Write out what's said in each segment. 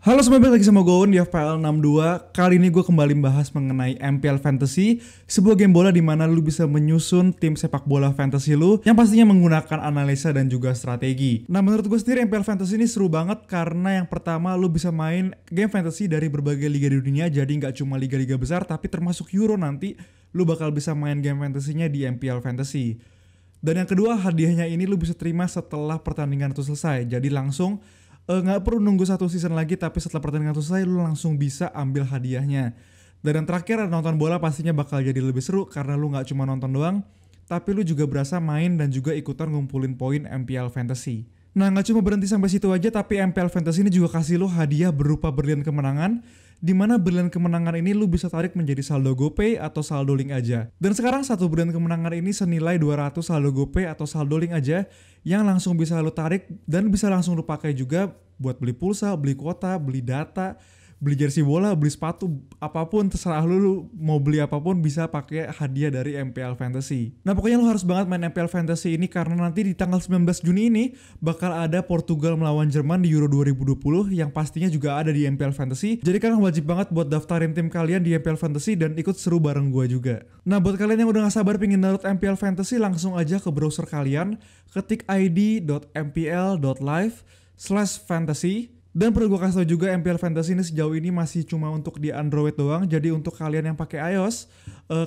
Halo semua, balik lagi sama gue di FPL 62. Kali ini gue kembali membahas mengenai MPL Fantasy, sebuah game bola di mana lu bisa menyusun tim sepak bola fantasy lu yang pastinya menggunakan analisa dan juga strategi. Nah, menurut gue sendiri MPL Fantasy ini seru banget karena yang pertama lu bisa main game fantasy dari berbagai liga di dunia, jadi nggak cuma liga-liga besar tapi termasuk Euro nanti lu bakal bisa main game fantasinya di MPL Fantasy. Dan yang kedua, hadiahnya ini lu bisa terima setelah pertandingan itu selesai, jadi langsung nggak perlu nunggu satu season lagi, tapi setelah pertandingan selesai lu langsung bisa ambil hadiahnya. Dan yang terakhir, nonton bola pastinya bakal jadi lebih seru karena lu nggak cuma nonton doang, tapi lu juga berasa main dan juga ikutan ngumpulin poin MPL Fantasy. Nah, nggak cuma berhenti sampai situ aja, tapi MPL Fantasy ini juga kasih lu hadiah berupa berlian kemenangan, di mana berlian kemenangan ini lu bisa tarik menjadi saldo GoPay atau saldo link aja. Dan sekarang satu berlian kemenangan ini senilai 200 saldo GoPay atau saldo link aja yang langsung bisa lu tarik dan bisa langsung lu pakai juga buat beli pulsa, beli kuota, beli data, beli jersey bola, beli sepatu, apapun terserah lu mau beli apapun bisa pakai hadiah dari MPL Fantasy. Nah, pokoknya lu harus banget main MPL Fantasy ini karena nanti di tanggal 19 Juni ini bakal ada Portugal melawan Jerman di Euro 2020 yang pastinya juga ada di MPL Fantasy. Jadi kalian wajib banget buat daftarin tim kalian di MPL Fantasy dan ikut seru bareng gua juga. Nah, buat kalian yang udah gak sabar pengen download MPL Fantasy, langsung aja ke browser kalian, ketik id.mpl.live/fantasy. Dan perlu gue kasih tau juga, MPL Fantasy ini sejauh ini masih cuma untuk di Android doang. Jadi untuk kalian yang pakai iOS,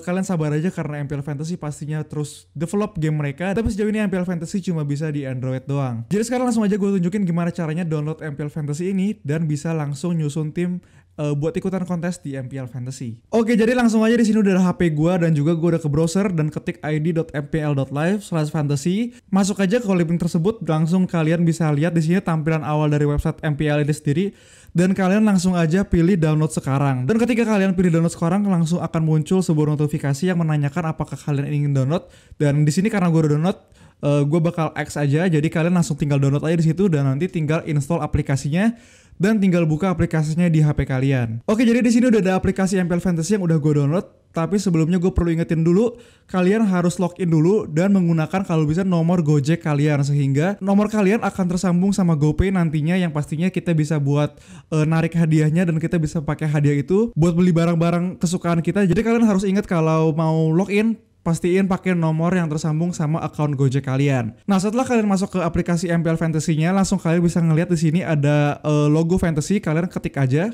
kalian sabar aja karena MPL Fantasy pastinya terus develop game mereka. Tapi sejauh ini MPL Fantasy cuma bisa di Android doang. Jadi sekarang langsung aja gue tunjukin gimana caranya download MPL Fantasy ini dan bisa langsung nyusun tim buat ikutan kontes di MPL Fantasy. Oke, jadi langsung aja di sini udah ada HP gua dan juga gua udah ke browser dan ketik id.mpl.live/fantasy. Masuk aja ke link tersebut, langsung kalian bisa lihat di sini tampilan awal dari website MPL ini sendiri dan kalian langsung aja pilih download sekarang. Dan ketika kalian pilih download sekarang, langsung akan muncul sebuah notifikasi yang menanyakan apakah kalian ingin download. Dan di sini karena gua udah download, gue bakal X aja, jadi kalian langsung tinggal download aja di situ dan nanti tinggal install aplikasinya dan tinggal buka aplikasinya di HP kalian. Oke, jadi di sini udah ada aplikasi MPL Fantasy yang udah gue download. Tapi sebelumnya gue perlu ingetin dulu, kalian harus login dulu dan menggunakan kalau bisa nomor Gojek kalian, sehingga nomor kalian akan tersambung sama GoPay nantinya, yang pastinya kita bisa buat narik hadiahnya dan kita bisa pakai hadiah itu buat beli barang-barang kesukaan kita. Jadi kalian harus ingat kalau mau login, pastiin pakai nomor yang tersambung sama akun Gojek kalian. Nah, setelah kalian masuk ke aplikasi MPL Fantasy-nya, langsung kalian bisa ngeliat di sini ada logo fantasy. Kalian klik aja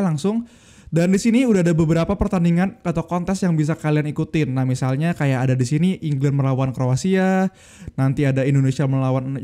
langsung. Dan di sini udah ada beberapa pertandingan atau kontes yang bisa kalian ikutin. Nah, misalnya kayak ada di sini England melawan Kroasia, nanti ada Indonesia melawan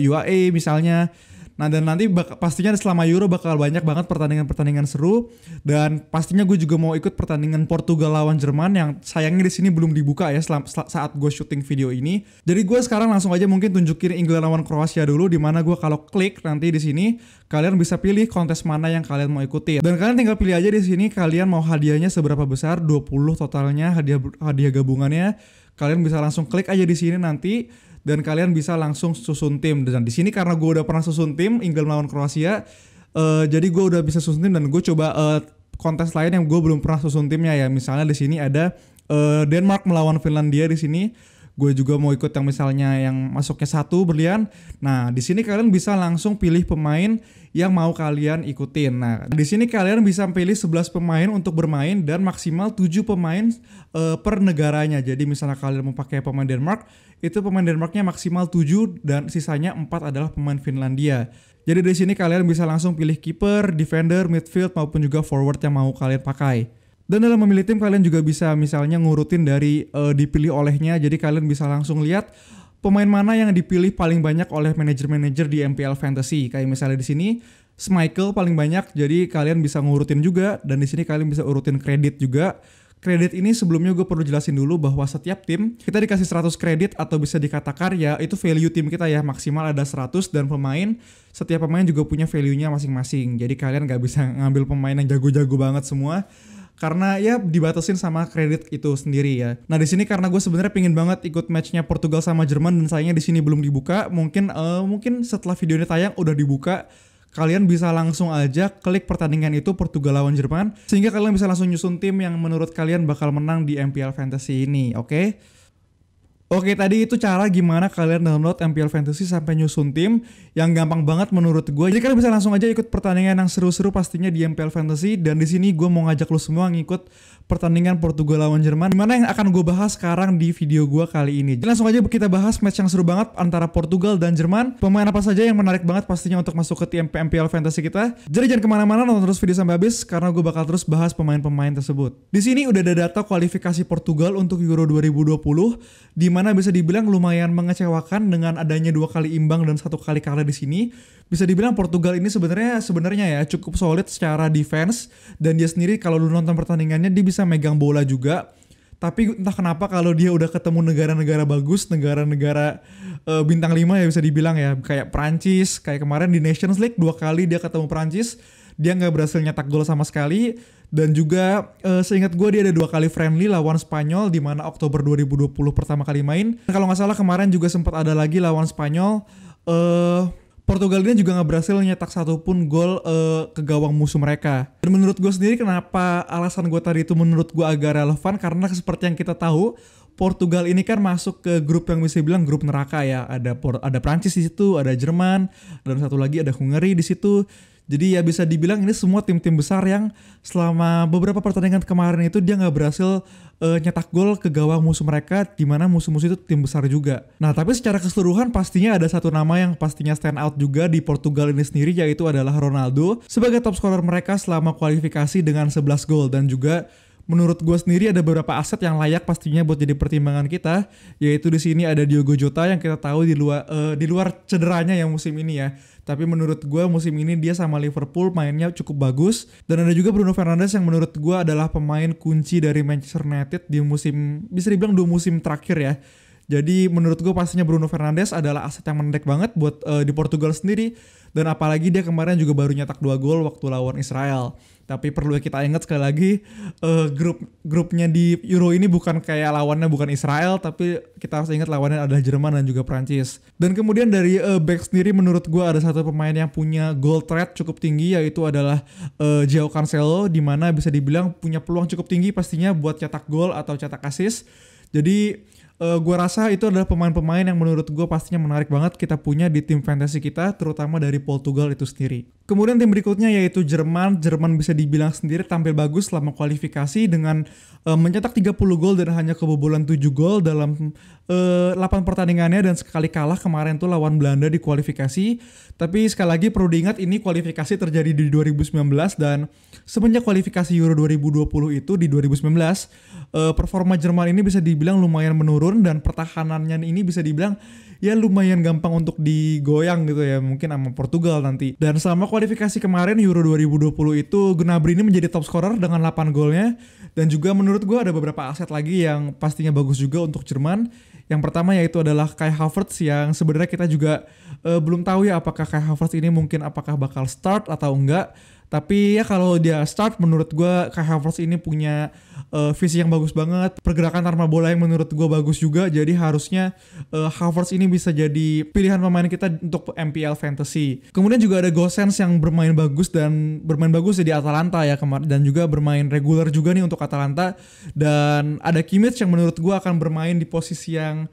UAE misalnya. Nah, dan nanti pastinya selama Euro bakal banyak banget pertandingan-pertandingan seru, dan pastinya gue juga mau ikut pertandingan Portugal lawan Jerman yang sayangnya di sini belum dibuka ya saat gue syuting video ini. Jadi gue sekarang langsung aja mungkin tunjukin England lawan Kroasia dulu, di mana gue kalau klik nanti di sini kalian bisa pilih kontes mana yang kalian mau ikuti. Dan kalian tinggal pilih aja di sini kalian mau hadiahnya seberapa besar, 20 totalnya hadiah gabungannya. Kalian bisa langsung klik aja di sini nanti dan kalian bisa langsung susun tim. Dan di sini karena gue udah pernah susun tim England melawan Kroasia, jadi gue udah bisa susun tim dan gue coba kontes lain yang gue belum pernah susun timnya ya. Misalnya di sini ada Denmark melawan Finlandia di sini. Gue juga mau ikut yang misalnya yang masuknya 1 berlian. Nah, di sini kalian bisa langsung pilih pemain yang mau kalian ikutin. Nah, di sini kalian bisa pilih 11 pemain untuk bermain dan maksimal 7 pemain per negaranya. Jadi misalnya kalian mau pakai pemain Denmark, itu pemain Denmarknya maksimal 7 dan sisanya 4 adalah pemain Finlandia. Jadi di sini kalian bisa langsung pilih kiper, defender, midfield maupun juga forward yang mau kalian pakai. Dan dalam memilih tim kalian juga bisa misalnya ngurutin dari dipilih olehnya. Jadi kalian bisa langsung lihat pemain mana yang dipilih paling banyak oleh manajer-manajer di MPL Fantasy. Kayak misalnya di sini Schmeichel paling banyak. Jadi kalian bisa ngurutin juga, dan di sini kalian bisa urutin kredit juga. Kredit ini sebelumnya gue perlu jelasin dulu bahwa setiap tim kita dikasih 100 kredit, atau bisa dikatakan ya itu value tim kita ya, maksimal ada 100, dan setiap pemain juga punya value-nya masing-masing. Jadi kalian gak bisa ngambil pemain yang jago-jago banget semua, karena ya dibatasin sama kredit itu sendiri ya. Nah, di sini karena gue sebenarnya pingin banget ikut matchnya Portugal sama Jerman dan sayangnya di sini belum dibuka. Mungkin setelah video ini tayang udah dibuka. Kalian bisa langsung aja klik pertandingan itu Portugal lawan Jerman, sehingga kalian bisa langsung nyusun tim yang menurut kalian bakal menang di MPL Fantasy ini, oke? Oke, tadi itu cara gimana kalian download MPL Fantasy sampai nyusun tim yang gampang banget menurut gue. Jadi kalian bisa langsung aja ikut pertandingan yang seru-seru pastinya di MPL Fantasy, dan di sini gue mau ngajak lo semua ngikut pertandingan Portugal lawan Jerman, dimana yang akan gue bahas sekarang di video gue kali ini. Jadi langsung aja kita bahas match yang seru banget antara Portugal dan Jerman. Pemain apa saja yang menarik banget pastinya untuk masuk ke tim MPL Fantasy kita. Jadi jangan kemana-mana, nonton terus video sampai habis karena gue bakal terus bahas pemain-pemain tersebut. Di sini udah ada data kualifikasi Portugal untuk Euro 2020, di mana bisa dibilang lumayan mengecewakan dengan adanya 2 kali imbang dan 1 kali kalah di sini. Bisa dibilang Portugal ini sebenarnya ya cukup solid secara defense, dan dia sendiri kalau lu nonton pertandingannya dia bisa megang bola juga. Tapi entah kenapa kalau dia udah ketemu negara-negara bagus, negara-negara bintang 5 ya bisa dibilang ya, kayak Prancis, kayak kemarin di Nations League 2 kali dia ketemu Prancis, dia nggak berhasil nyetak gol sama sekali. Dan juga seingat gue dia ada 2 kali friendly lawan Spanyol di mana Oktober 2020 pertama kali main. Kalau nggak salah kemarin juga sempat ada lagi lawan Spanyol. Portugal ini juga nggak berhasil nyetak satupun gol ke gawang musuh mereka. Dan menurut gue sendiri kenapa alasan gue tadi itu menurut gue agak relevan, karena seperti yang kita tahu Portugal ini kan masuk ke grup yang bisa bilang grup neraka ya. Ada Prancis di situ, ada Jerman, dan satu lagi ada Hungary di situ. Jadi ya bisa dibilang ini semua tim-tim besar yang selama beberapa pertandingan kemarin itu dia nggak berhasil nyetak gol ke gawang musuh mereka, di mana musuh-musuh itu tim besar juga. Nah tapi secara keseluruhan pastinya ada satu nama yang pastinya stand out juga di Portugal ini sendiri, yaitu adalah Ronaldo sebagai top scorer mereka selama kualifikasi dengan 11 gol. Dan juga menurut gue sendiri ada beberapa aset yang layak pastinya buat jadi pertimbangan kita, yaitu di sini ada Diogo Jota yang kita tahu di luar cederanya yang musim ini ya. Tapi menurut gue musim ini dia sama Liverpool mainnya cukup bagus. Dan ada juga Bruno Fernandes yang menurut gue adalah pemain kunci dari Manchester United di musim, bisa dibilang 2 musim terakhir ya. Jadi menurut gue pastinya Bruno Fernandes adalah aset yang menarik banget buat di Portugal sendiri. Dan apalagi dia kemarin juga baru nyetak 2 gol waktu lawan Israel. Tapi perlu kita ingat sekali lagi, grupnya di Euro ini bukan kayak lawannya bukan Israel, tapi kita harus ingat lawannya adalah Jerman dan juga Prancis. Dan kemudian dari back sendiri menurut gue ada satu pemain yang punya goal threat cukup tinggi, yaitu adalah Joao Cancelo, di mana bisa dibilang punya peluang cukup tinggi pastinya buat cetak gol atau cetak assist. Jadi gue rasa itu adalah pemain-pemain yang menurut gue pastinya menarik banget kita punya di tim fantasy kita, terutama dari Portugal itu sendiri. Kemudian tim berikutnya yaitu Jerman. Jerman bisa dibilang sendiri tampil bagus selama kualifikasi dengan mencetak 30 gol dan hanya kebobolan 7 gol dalam 8 pertandingannya, dan sekali kalah kemarin tuh lawan Belanda di kualifikasi. Tapi sekali lagi perlu diingat ini kualifikasi terjadi di 2019, dan semenjak kualifikasi Euro 2020 itu di 2019 performa Jerman ini bisa dibilang lumayan menurun, dan pertahanannya ini bisa dibilang ya lumayan gampang untuk digoyang gitu ya, mungkin sama Portugal nanti. Dan selama kualifikasi kemarin Euro 2020 itu Gnabry ini menjadi top scorer dengan 8 golnya. Dan juga menurut gue ada beberapa aset lagi yang pastinya bagus juga untuk Jerman. Yang pertama yaitu adalah Kai Havertz, yang sebenarnya kita juga belum tahu ya apakah Kai Havertz ini mungkin apakah bakal start atau enggak. Tapi ya kalau dia start, menurut gue Kai Havertz ini punya visi yang bagus banget, pergerakan tanpa bola yang menurut gue bagus juga. Jadi harusnya Havertz ini bisa jadi pilihan pemain kita untuk MPL Fantasy. Kemudian juga ada Gosens yang bermain bagus di Atalanta ya kemarin, dan juga bermain reguler juga nih untuk Atalanta. Dan ada Kimmich yang menurut gue akan bermain di posisi yang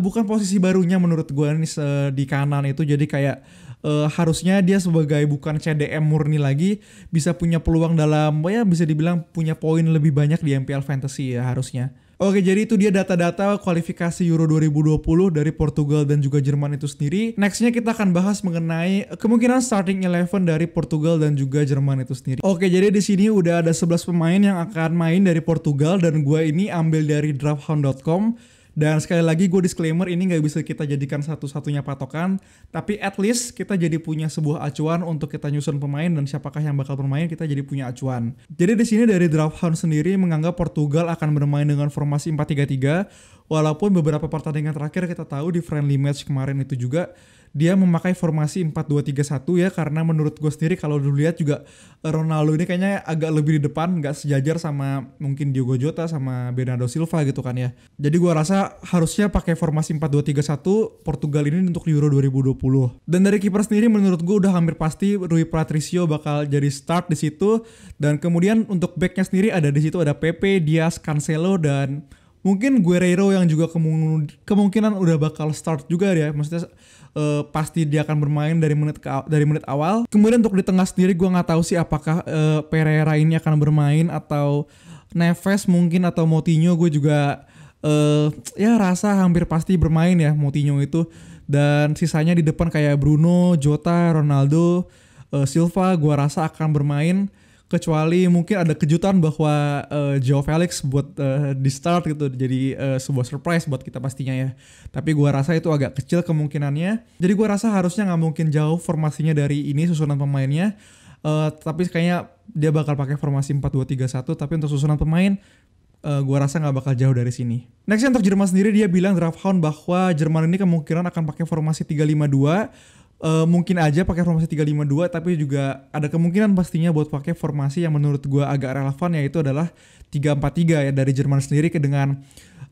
bukan posisi barunya menurut gue nih di kanan itu. Jadi kayak harusnya dia sebagai bukan CDM murni lagi bisa punya peluang dalam ya bisa dibilang punya poin lebih banyak di MPL Fantasy ya harusnya. Oke, jadi itu dia data-data kualifikasi Euro 2020 dari Portugal dan juga Jerman itu sendiri. Nextnya kita akan bahas mengenai kemungkinan starting 11 dari Portugal dan juga Jerman itu sendiri. Oke, jadi di sini udah ada 11 pemain yang akan main dari Portugal, dan gue ini ambil dari drafthound.com. Dan sekali lagi gue disclaimer, ini gak bisa kita jadikan satu-satunya patokan, tapi at least kita jadi punya sebuah acuan untuk kita nyusun pemain dan siapakah yang bakal bermain, kita jadi punya acuan. Jadi di sini dari Drafthound sendiri menganggap Portugal akan bermain dengan formasi 4-3-3, walaupun beberapa pertandingan terakhir kita tahu di friendly match kemarin itu juga dia memakai formasi 4-2-3-1 ya, karena menurut gue sendiri kalau dulu lihat juga Ronaldo ini kayaknya agak lebih di depan, gak sejajar sama mungkin Diogo Jota sama Bernardo Silva gitu kan ya. Jadi gue rasa harusnya pakai formasi 4-2-3-1 Portugal ini untuk Euro 2020. Dan dari kiper sendiri menurut gue udah hampir pasti Rui Patricio bakal jadi start di situ. Dan kemudian untuk backnya sendiri ada di situ ada Pepe, Diaz, Cancelo, dan Mungkin Guerreiro yang juga kemungkinan udah bakal start juga ya. Maksudnya pasti dia akan bermain dari menit awal. Kemudian untuk di tengah sendiri gue nggak tahu sih apakah Pereira ini akan bermain atau Neves mungkin atau Moutinho. Gue juga ya rasa hampir pasti bermain ya Moutinho itu. Dan sisanya di depan kayak Bruno, Jota, Ronaldo, Silva gue rasa akan bermain. Kecuali mungkin ada kejutan bahwa Joao Felix buat di start gitu, jadi sebuah surprise buat kita pastinya ya. Tapi gua rasa itu agak kecil kemungkinannya. Jadi gua rasa harusnya nggak mungkin jauh formasinya dari ini susunan pemainnya. Tapi kayaknya dia bakal pakai formasi 4-2-3-1. Tapi untuk susunan pemain gua rasa nggak bakal jauh dari sini. Nextnya untuk Jerman sendiri, dia bilang Drafthound bahwa Jerman ini kemungkinan akan pakai formasi 3-5-2. Mungkin aja pakai formasi 3-5-2, tapi juga ada kemungkinan pastinya buat pakai formasi yang menurut gue agak relevan, yaitu adalah 3-4-3 ya dari Jerman sendiri. Dengan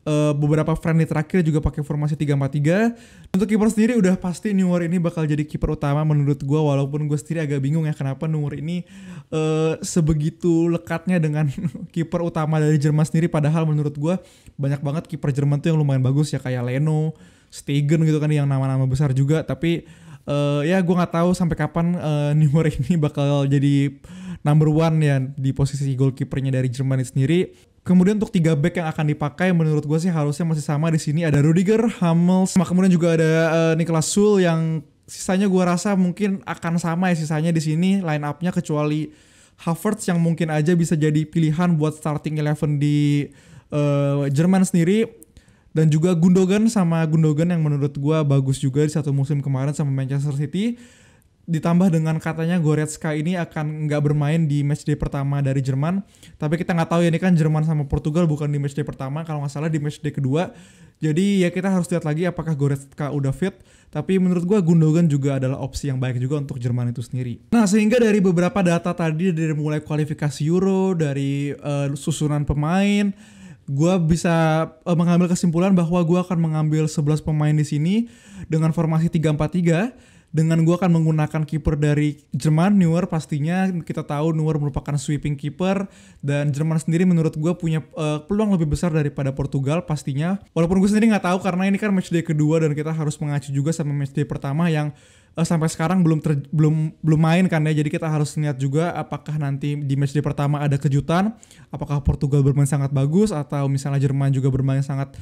beberapa friendly terakhir juga pakai formasi 3-4-3. Untuk kiper sendiri udah pasti Neuer ini bakal jadi kiper utama menurut gue, walaupun gue sendiri agak bingung ya kenapa Neuer ini sebegitu lekatnya dengan kiper utama dari Jerman sendiri, padahal menurut gue banyak banget kiper Jerman tuh yang lumayan bagus ya, kayak Leno, Stegen gitu kan, yang nama-nama besar juga. Tapi ya gue nggak tahu sampai kapan Neuer ini bakal jadi number one ya di posisi goalkeepernya dari Jerman sendiri. Kemudian untuk 3 back yang akan dipakai menurut gue sih harusnya masih sama di sini, ada Rudiger, Hummels, kemudian juga ada Niklas Süle, yang sisanya gue rasa mungkin akan sama ya sisanya di sini line up-nya, kecuali Havertz yang mungkin aja bisa jadi pilihan buat starting 11 di Jerman sendiri. Dan juga Gundogan yang menurut gue bagus juga di satu musim kemarin sama Manchester City. Ditambah dengan katanya Goretzka ini akan nggak bermain di matchday pertama dari Jerman. Tapi kita nggak tahu ya, ini kan Jerman sama Portugal bukan di matchday pertama, kalau nggak salah di matchday kedua. Jadi ya kita harus lihat lagi apakah Goretzka udah fit. Tapi menurut gue Gundogan juga adalah opsi yang baik juga untuk Jerman itu sendiri. Nah, sehingga dari beberapa data tadi, dari mulai kualifikasi Euro, dari susunan pemain, gue bisa mengambil kesimpulan bahwa gue akan mengambil 11 pemain di sini dengan formasi 3-4-3. Dengan gue akan menggunakan kiper dari Jerman, Neuer pastinya. Kita tahu Neuer merupakan sweeping kiper, dan Jerman sendiri menurut gue punya peluang lebih besar daripada Portugal pastinya. Walaupun gue sendiri nggak tahu karena ini kan matchday kedua dan kita harus mengacu juga sama matchday pertama yang sampai sekarang belum main kan ya. Jadi kita harus lihat juga apakah nanti di matchday pertama ada kejutan, apakah Portugal bermain sangat bagus atau misalnya Jerman juga bermain sangat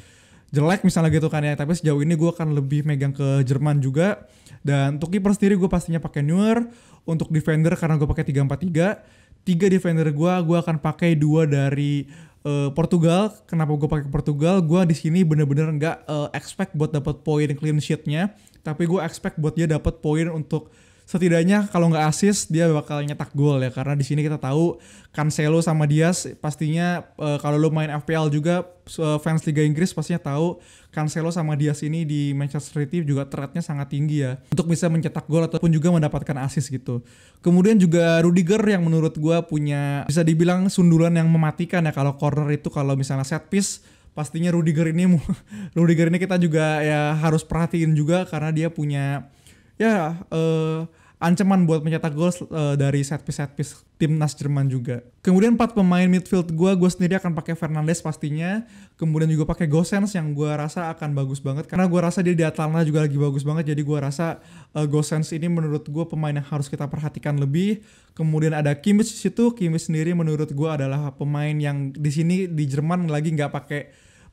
jelek misalnya gitu kan ya. Tapi sejauh ini gue akan lebih megang ke Jerman juga. Dan untuk kiper sendiri gue pastinya pakai Neuer. Untuk defender karena gue pakai 3-4-3. 3 defender gue akan pakai 2 dari Portugal. Kenapa gue pakai Portugal? Gue di sini bener-bener nggak expect buat dapat poin clean sheet-nya, tapi gue expect buat dia dapat poin untuk setidaknya kalau nggak assist dia bakal nyetak gol ya. Karena di sini kita tahu Cancelo sama Diaz pastinya kalau lo main FPL juga fans Liga Inggris pastinya tahu Cancelo sama Diaz ini di Manchester City juga threat-nya sangat tinggi ya untuk bisa mencetak gol ataupun juga mendapatkan assist gitu. Kemudian juga Rudiger yang menurut gue punya bisa dibilang sundulan yang mematikan ya kalau corner itu, kalau misalnya set piece pastinya Rudiger ini kita juga ya harus perhatiin juga karena dia punya ya ancaman buat mencetak gol dari set piece timnas Jerman juga. Kemudian 4 pemain midfield gue sendiri akan pakai Fernandes pastinya, kemudian juga pakai Gosens yang gue rasa akan bagus banget karena gue rasa dia di Atalanta juga lagi bagus banget. Jadi gue rasa Gosens ini menurut gue pemain yang harus kita perhatikan lebih. Kemudian ada Kimmich di situ. Kimmich sendiri menurut gue adalah pemain yang di sini di Jerman lagi nggak pakai,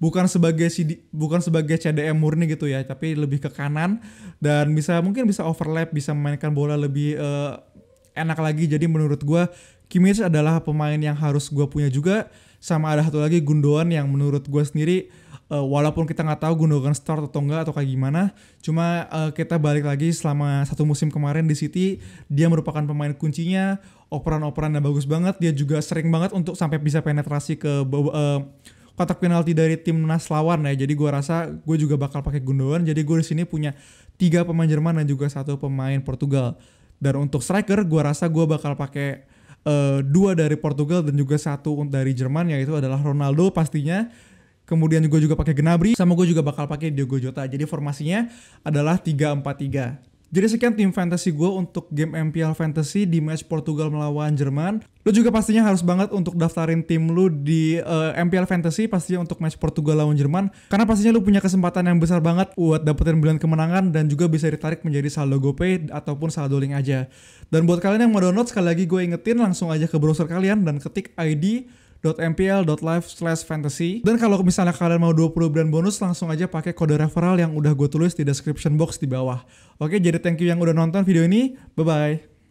bukan sebagai CDM murni gitu ya, tapi lebih ke kanan dan mungkin bisa overlap, bisa memainkan bola lebih enak lagi. Jadi menurut gue Kimmich adalah pemain yang harus gue punya juga. Sama ada satu lagi Gundogan yang menurut gue sendiri walaupun kita nggak tahu Gundogan start atau enggak atau kayak gimana, cuma kita balik lagi selama satu musim kemarin di City dia merupakan pemain kuncinya, operan-operannya bagus banget, dia juga sering banget untuk sampai bisa penetrasi ke kotak penalti dari timnas lawan ya. Jadi gue rasa gue juga bakal pakai Gundogan. Jadi gue di sini punya 3 pemain Jerman dan juga 1 pemain Portugal. Dan untuk striker gue rasa gue bakal pakai 2 dari Portugal dan juga 1 dari Jerman, yaitu adalah Ronaldo pastinya. Kemudian juga pakai Gnabry, sama gue juga bakal pakai Diogo Jota. Jadi formasinya adalah 3-4-3. Jadi sekian tim fantasy gue untuk game MPL Fantasy di match Portugal melawan Jerman. Lu juga pastinya harus banget untuk daftarin tim lu di MPL Fantasy pastinya untuk match Portugal lawan Jerman. Karena pastinya lu punya kesempatan yang besar banget buat dapetin bulan kemenangan dan juga bisa ditarik menjadi saldo GoPay ataupun saldo link aja. Dan buat kalian yang mau download, sekali lagi gue ingetin langsung aja ke browser kalian dan ketik id.mpl.live/fantasy. Dan kalau misalnya kalian mau 20 brand bonus, langsung aja pakai kode referral yang udah gue tulis di description box di bawah. Oke, jadi thank you yang udah nonton video ini. Bye-bye.